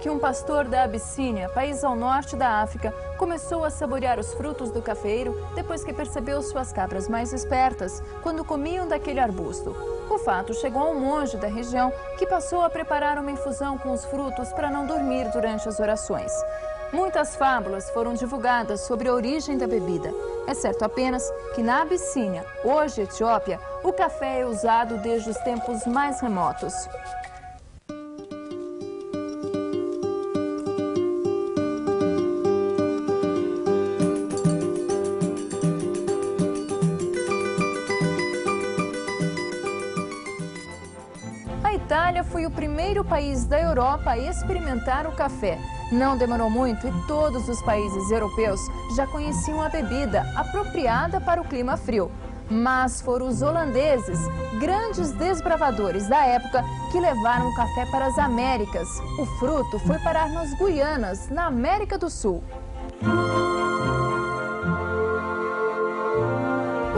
que um pastor da Abissínia, país ao norte da África, começou a saborear os frutos do cafeiro depois que percebeu suas cabras mais espertas quando comiam daquele arbusto. O fato chegou a um monge da região que passou a preparar uma infusão com os frutos para não dormir durante as orações. Muitas fábulas foram divulgadas sobre a origem da bebida. É certo apenas que na Abissínia, hoje Etiópia, o café é usado desde os tempos mais remotos. A Itália foi o primeiro país da Europa a experimentar o café. Não demorou muito e todos os países europeus já conheciam a bebida apropriada para o clima frio. Mas foram os holandeses, grandes desbravadores da época, que levaram o café para as Américas. O fruto foi parar nas Guianas, na América do Sul.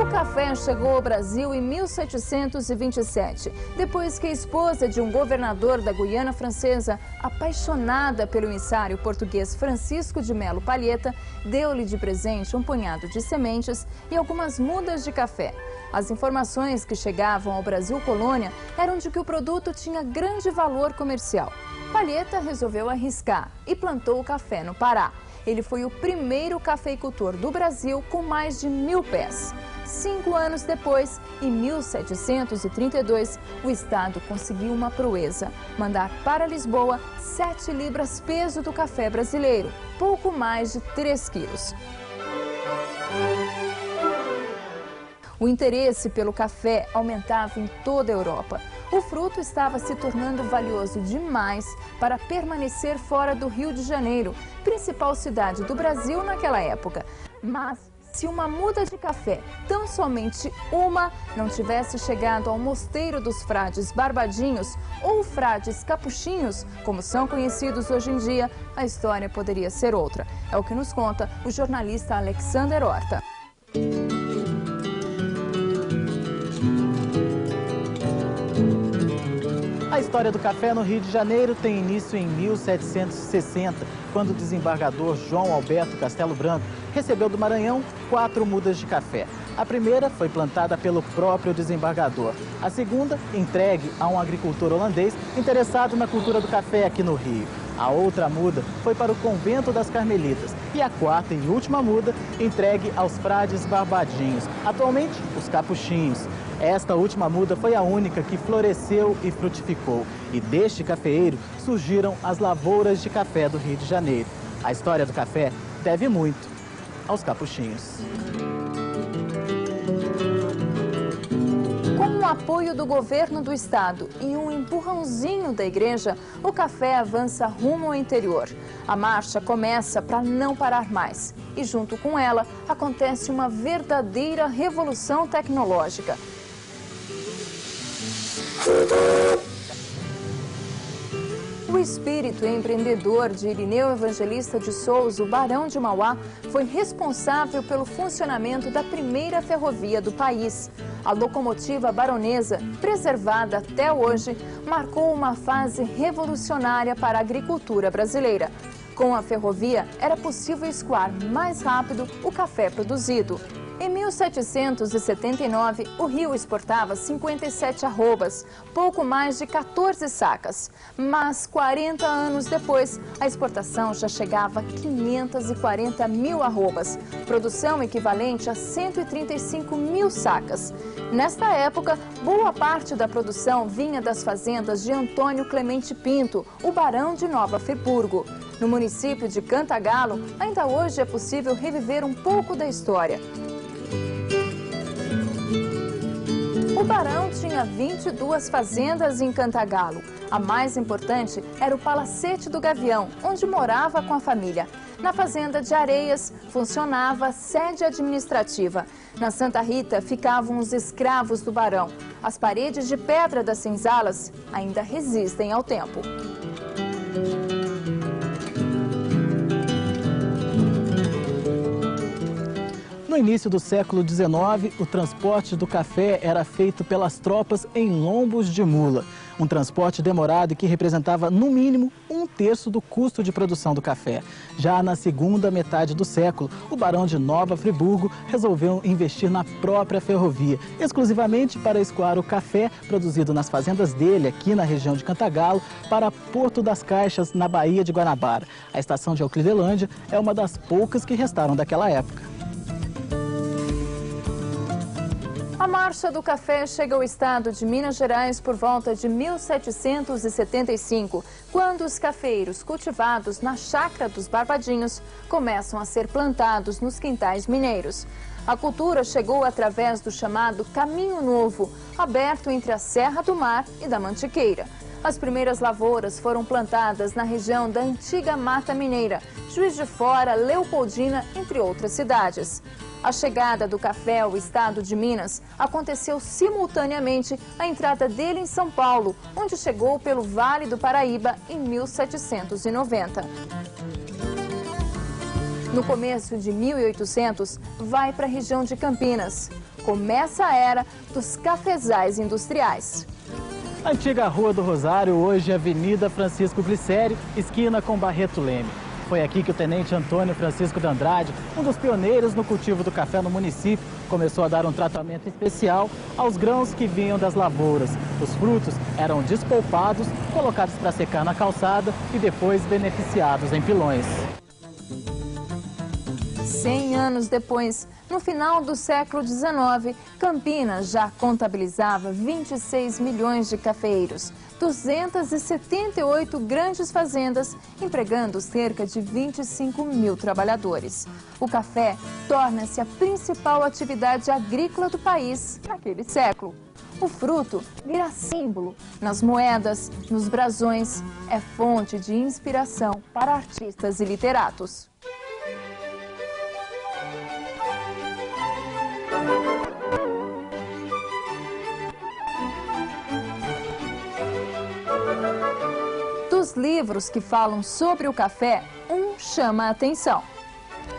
O café chegou ao Brasil em 1727, depois que a esposa de um governador da Guiana Francesa, apaixonada pelo emissário português Francisco de Melo Palheta, deu-lhe de presente um punhado de sementes e algumas mudas de café. As informações que chegavam ao Brasil colônia eram de que o produto tinha grande valor comercial. Palheta resolveu arriscar e plantou o café no Pará. Ele foi o primeiro cafeicultor do Brasil com mais de 1000 pés. 5 anos depois, em 1732, o Estado conseguiu uma proeza: mandar para Lisboa 7 libras peso do café brasileiro, pouco mais de 3 quilos. O interesse pelo café aumentava em toda a Europa. O fruto estava se tornando valioso demais para permanecer fora do Rio de Janeiro, principal cidade do Brasil naquela época. Mas se uma muda de café, tão somente uma, não tivesse chegado ao mosteiro dos frades barbadinhos ou frades capuchinhos, como são conhecidos hoje em dia, a história poderia ser outra. É o que nos conta o jornalista Alexander Horta. A história do café no Rio de Janeiro tem início em 1760, quando o desembargador João Alberto Castelo Branco recebeu do Maranhão 4 mudas de café. A primeira foi plantada pelo próprio desembargador. A segunda, entregue a um agricultor holandês interessado na cultura do café aqui no Rio. A outra muda foi para o convento das Carmelitas. E a quarta e última muda, entregue aos frades barbadinhos, atualmente os capuchinhos. Esta última muda foi a única que floresceu e frutificou. E deste cafeeiro surgiram as lavouras de café do Rio de Janeiro. A história do café deve muito aos capuchinhos. Com o apoio do governo do estado e um empurrãozinho da igreja, o café avança rumo ao interior. A marcha começa para não parar mais. E junto com ela, acontece uma verdadeira revolução tecnológica. O espírito empreendedor de Irineu Evangelista de Souza, o Barão de Mauá, foi responsável pelo funcionamento da primeira ferrovia do país. A locomotiva baronesa, preservada até hoje, marcou uma fase revolucionária para a agricultura brasileira. Com a ferrovia, era possível escoar mais rápido o café produzido. Em 1779, o Rio exportava 57 arrobas, pouco mais de 14 sacas. Mas 40 anos depois, a exportação já chegava a 540 mil arrobas, produção equivalente a 135 mil sacas. Nesta época, boa parte da produção vinha das fazendas de Antônio Clemente Pinto, o barão de Nova Friburgo. No município de Cantagalo, ainda hoje é possível reviver um pouco da história. O barão tinha 22 fazendas em Cantagalo. A mais importante era o Palacete do Gavião, onde morava com a família. Na fazenda de Areias, funcionava a sede administrativa. Na Santa Rita, ficavam os escravos do barão. As paredes de pedra das senzalas ainda resistem ao tempo. No início do século XIX, o transporte do café era feito pelas tropas em lombos de mula. Um transporte demorado e que representava, no mínimo, 1/3 do custo de produção do café. Já na segunda metade do século, o barão de Nova Friburgo resolveu investir na própria ferrovia, exclusivamente para escoar o café produzido nas fazendas dele, aqui na região de Cantagalo, para Porto das Caixas, na Baía de Guanabara. A estação de Euclidelândia é uma das poucas que restaram daquela época. A Marcha do Café chega ao estado de Minas Gerais por volta de 1775, quando os cafeeiros cultivados na Chácara dos Barbadinhos começam a ser plantados nos quintais mineiros. A cultura chegou através do chamado Caminho Novo, aberto entre a Serra do Mar e da Mantiqueira. As primeiras lavouras foram plantadas na região da antiga Mata Mineira, Juiz de Fora, Leopoldina, entre outras cidades. A chegada do café ao estado de Minas aconteceu simultaneamente à entrada dele em São Paulo, onde chegou pelo Vale do Paraíba em 1790. No começo de 1800, vai para a região de Campinas. Começa a era dos cafezais industriais. A antiga Rua do Rosário, hoje é Avenida Francisco Glicério, esquina com Barreto Leme. Foi aqui que o tenente Antônio Francisco de Andrade, um dos pioneiros no cultivo do café no município, começou a dar um tratamento especial aos grãos que vinham das lavouras. Os frutos eram despolpados, colocados para secar na calçada e depois beneficiados em pilões. 100 anos depois, no final do século XIX, Campinas já contabilizava 26 milhões de cafeeiros, 278 grandes fazendas, empregando cerca de 25 mil trabalhadores. O café torna-se a principal atividade agrícola do país naquele século. O fruto vira símbolo nas moedas, nos brasões, é fonte de inspiração para artistas e literatos. Dos livros que falam sobre o café, um chama a atenção.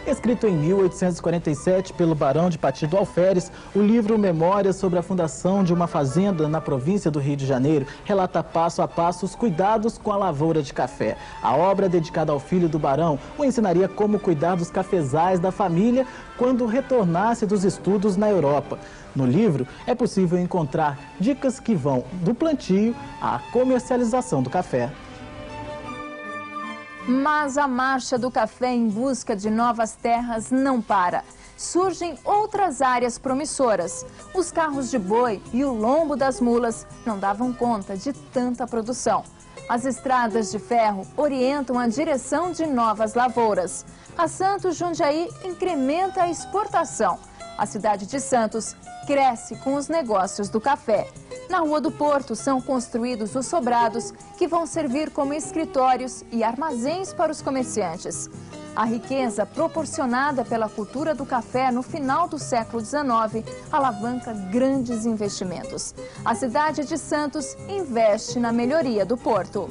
Escrito em 1847 pelo barão de Pati do Alferes, o livro Memórias sobre a fundação de uma fazenda na província do Rio de Janeiro relata passo a passo os cuidados com a lavoura de café. A obra, dedicada ao filho do barão, o ensinaria como cuidar dos cafezais da família quando retornasse dos estudos na Europa. No livro, é possível encontrar dicas que vão do plantio à comercialização do café. Mas a marcha do café em busca de novas terras não para. Surgem outras áreas promissoras. Os carros de boi e o lombo das mulas não davam conta de tanta produção. As estradas de ferro orientam a direção de novas lavouras. A Santos Jundiaí incrementa a exportação. A cidade de Santos cresce com os negócios do café. Na Rua do Porto são construídos os sobrados que vão servir como escritórios e armazéns para os comerciantes. A riqueza proporcionada pela cultura do café no final do século XIX alavanca grandes investimentos. A cidade de Santos investe na melhoria do porto.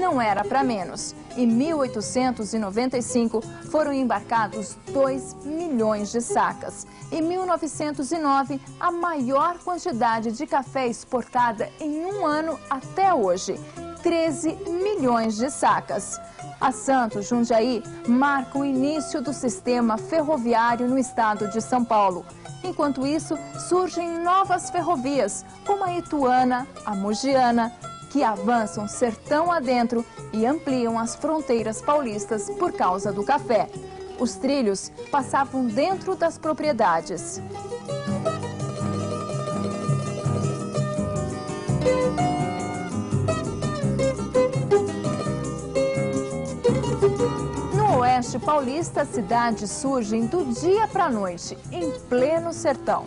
Não era para menos. Em 1895, foram embarcados 2 milhões de sacas. Em 1909, a maior quantidade de café exportada em um ano até hoje, 13 milhões de sacas. A Santos Jundiaí marca o início do sistema ferroviário no estado de São Paulo. Enquanto isso, surgem novas ferrovias, como a Ituana, a Mogiana, que avançam sertão adentro e ampliam as fronteiras paulistas por causa do café. Os trilhos passavam dentro das propriedades. No oeste paulista, as cidades surgem do dia para a noite, em pleno sertão.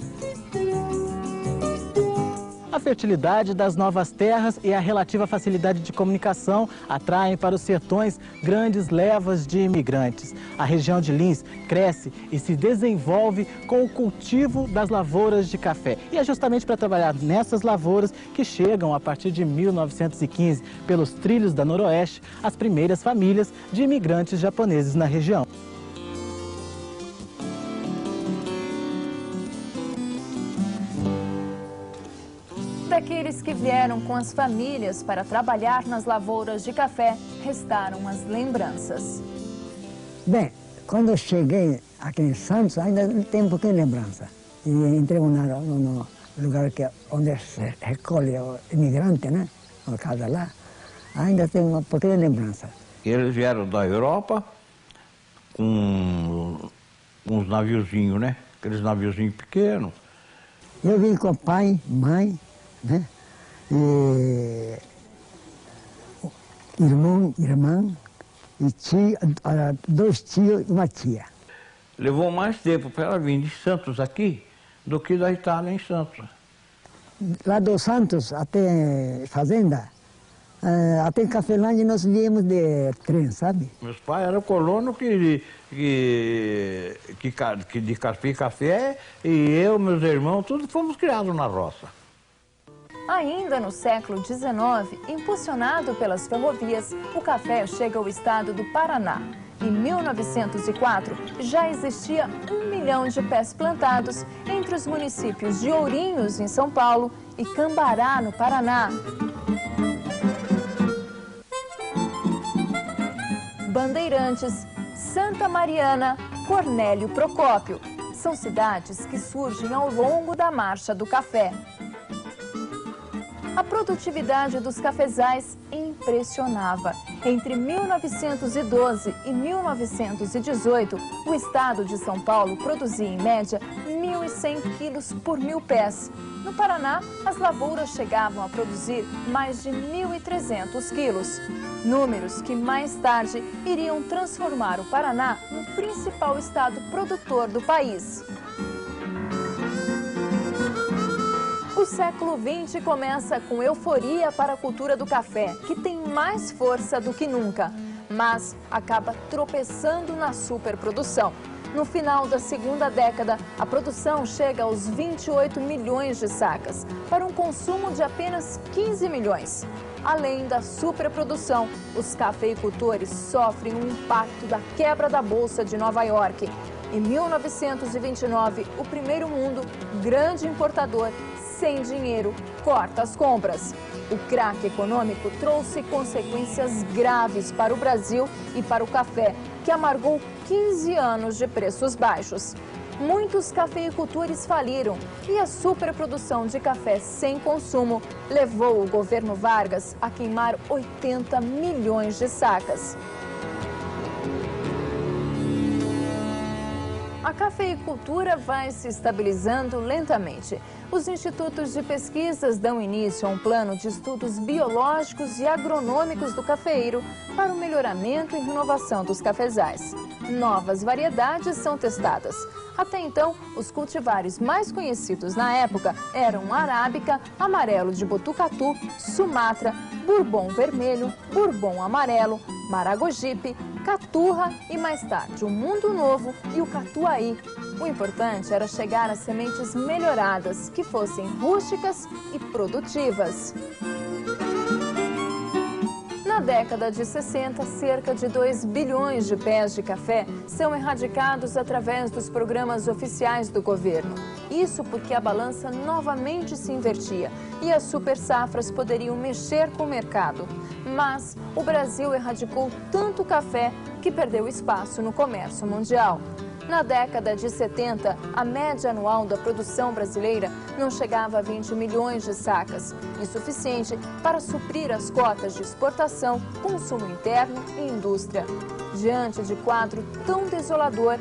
A fertilidade das novas terras e a relativa facilidade de comunicação atraem para os sertões grandes levas de imigrantes. A região de Lins cresce e se desenvolve com o cultivo das lavouras de café. E é justamente para trabalhar nessas lavouras que chegam, a partir de 1915, pelos trilhos da Noroeste, as primeiras famílias de imigrantes japoneses na região. Daquele Aqueles que vieram com as famílias para trabalhar nas lavouras de café, restaram as lembranças. Bem, quando eu cheguei aqui em Santos, ainda tem um pouquinho de lembrança. E entrei no lugar onde se recolhe o imigrante, né? Na casa lá, ainda tem uma pouquinho de lembrança. Eles vieram da Europa com uns naviozinhos, né? Aqueles naviozinhos pequenos. Eu vim com pai, mãe, né? E irmão, irmã, e tio, 2 tios e uma tia. Levou mais tempo para ela vir de Santos aqui do que da Itália em Santos. Lá do Santos até Fazenda, até Cafelândia nós viemos de trem, sabe? Meus pais eram colonos de café e eu, meus irmãos, tudo fomos criados na roça. Ainda no século XIX, impulsionado pelas ferrovias, o café chega ao estado do Paraná. Em 1904, já existia 1 milhão de pés plantados entre os municípios de Ourinhos, em São Paulo, e Cambará, no Paraná. Bandeirantes, Santa Mariana, Cornélio Procópio. São cidades que surgem ao longo da Marcha do Café. A produtividade dos cafezais impressionava. Entre 1912 e 1918, o estado de São Paulo produzia, em média, 1.100 quilos por 1.000 pés. No Paraná, as lavouras chegavam a produzir mais de 1.300 quilos. Números que mais tarde iriam transformar o Paraná no principal estado produtor do país. O século XX começa com euforia para a cultura do café, que tem mais força do que nunca, mas acaba tropeçando na superprodução. No final da segunda década, a produção chega aos 28 milhões de sacas, para um consumo de apenas 15 milhões. Além da superprodução, os cafeicultores sofrem um impacto da quebra da Bolsa de Nova York. Em 1929, o primeiro mundo, grande importador, sem dinheiro, corta as compras. O craque econômico trouxe consequências graves para o Brasil e para o café, que amargou 15 anos de preços baixos. Muitos cafeicultores faliram e a superprodução de café sem consumo levou o governo Vargas a queimar 80 milhões de sacas. A cafeicultura vai se estabilizando lentamente. Os institutos de pesquisas dão início a um plano de estudos biológicos e agronômicos do cafeeiro para o melhoramento e renovação dos cafezais. Novas variedades são testadas. Até então, os cultivares mais conhecidos na época eram arábica, amarelo de Botucatu, Sumatra, bourbon vermelho, bourbon amarelo, maragogipe, caturra e, mais tarde, o mundo novo e o catuaí. O importante era chegar a sementes melhoradas, que fossem rústicas e produtivas. Na década de 60, cerca de 2 bilhões de pés de café são erradicados através dos programas oficiais do governo. Isso porque a balança novamente se invertia e as super safras poderiam mexer com o mercado. Mas o Brasil erradicou tanto café que perdeu espaço no comércio mundial. Na década de 70, a média anual da produção brasileira não chegava a 20 milhões de sacas, insuficiente para suprir as cotas de exportação, consumo interno e indústria. Diante de quadro tão desolador,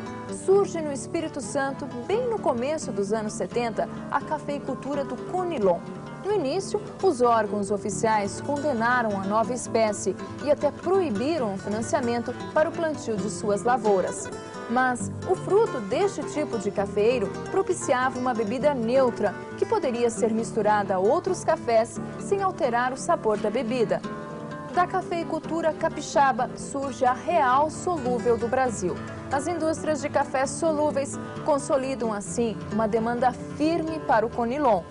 surge no Espírito Santo, bem no começo dos anos 70, a cafeicultura do Conilon. No início, os órgãos oficiais condenaram a nova espécie e até proibiram o financiamento para o plantio de suas lavouras. Mas o fruto deste tipo de cafeeiro propiciava uma bebida neutra, que poderia ser misturada a outros cafés sem alterar o sabor da bebida. Da cafeicultura capixaba surge a Real Solúvel do Brasil. As indústrias de cafés solúveis consolidam assim uma demanda firme para o Conilon.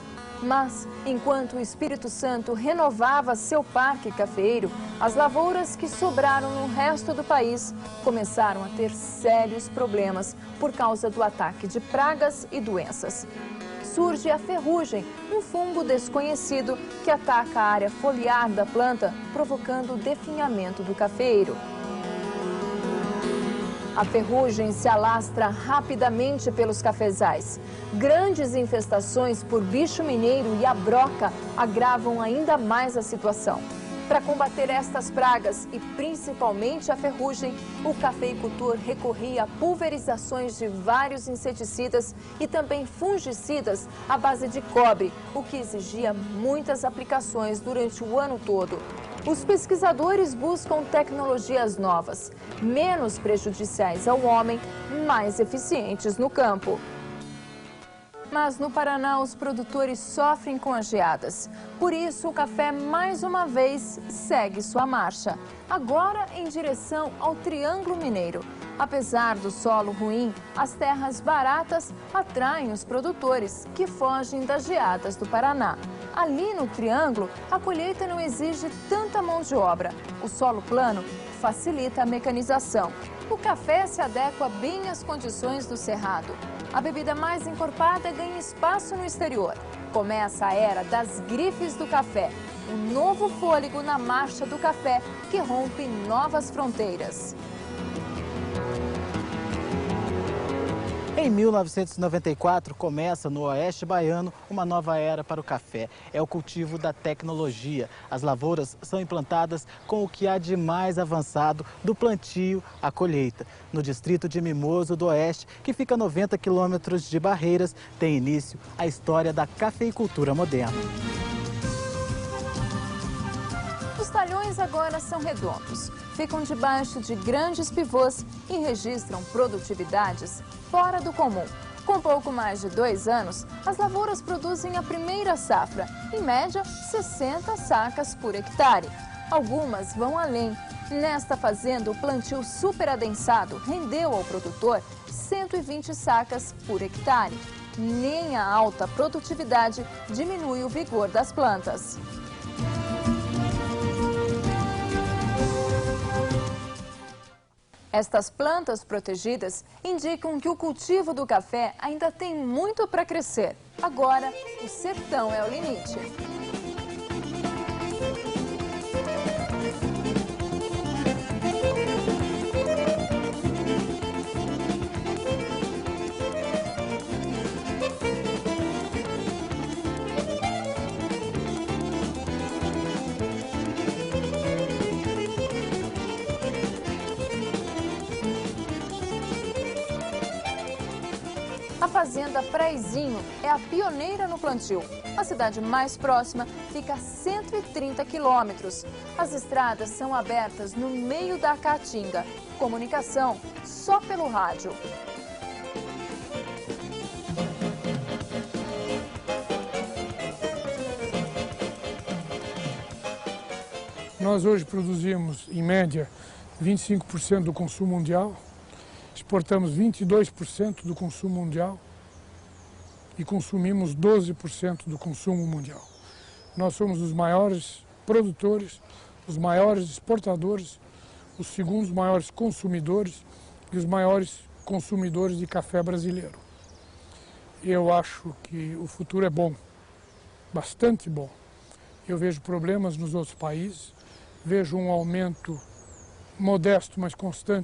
Mas, enquanto o Espírito Santo renovava seu parque cafeeiro, as lavouras que sobraram no resto do país começaram a ter sérios problemas por causa do ataque de pragas e doenças. surge a ferrugem, um fungo desconhecido que ataca a área foliar da planta, provocando o definhamento do cafeiro. A ferrugem se alastra rapidamente pelos cafezais. Grandes infestações por bicho mineiro e a broca agravam ainda mais a situação. Para combater estas pragas e principalmente a ferrugem, o cafeicultor recorria a pulverizações de vários inseticidas e também fungicidas à base de cobre, o que exigia muitas aplicações durante o ano todo. Os pesquisadores buscam tecnologias novas, menos prejudiciais ao homem, mais eficientes no campo. Mas no Paraná, os produtores sofrem com as geadas. Por isso, o café, mais uma vez, segue sua marcha. Agora em direção ao Triângulo Mineiro. Apesar do solo ruim, as terras baratas atraem os produtores, que fogem das geadas do Paraná. Ali no Triângulo, a colheita não exige tanta mão de obra. O solo plano facilita a mecanização. O café se adequa bem às condições do cerrado. A bebida mais encorpada ganha espaço no exterior. Começa a era das grifes do café, um novo fôlego na marcha do café que rompe novas fronteiras. Em 1994, começa no Oeste Baiano uma nova era para o café. É o cultivo da tecnologia. As lavouras são implantadas com o que há de mais avançado do plantio à colheita. No distrito de Mimoso do Oeste, que fica a 90 quilômetros de Barreiras, tem início a história da cafeicultura moderna. Os talhões agora são redondos, ficam debaixo de grandes pivôs e registram produtividades fora do comum. Com pouco mais de 2 anos, as lavouras produzem a primeira safra, em média 60 sacas por hectare. Algumas vão além. Nesta fazenda, o plantio superadensado rendeu ao produtor 120 sacas por hectare. Nem a alta produtividade diminui o vigor das plantas. Estas plantas protegidas indicam que o cultivo do café ainda tem muito para crescer. Agora, o sertão é o limite. A fazenda Praizinho é a pioneira no plantio. A cidade mais próxima fica a 130 quilômetros. As estradas são abertas no meio da Caatinga. Comunicação só pelo rádio. Nós hoje produzimos, em média, 25% do consumo mundial. Exportamos 22% do consumo mundial e consumimos 12% do consumo mundial. Nós somos os maiores produtores, os maiores exportadores, os segundos maiores consumidores e os maiores consumidores de café brasileiro. Eu acho que o futuro é bom, bastante bom. Eu vejo problemas nos outros países, vejo um aumento modesto, mas constante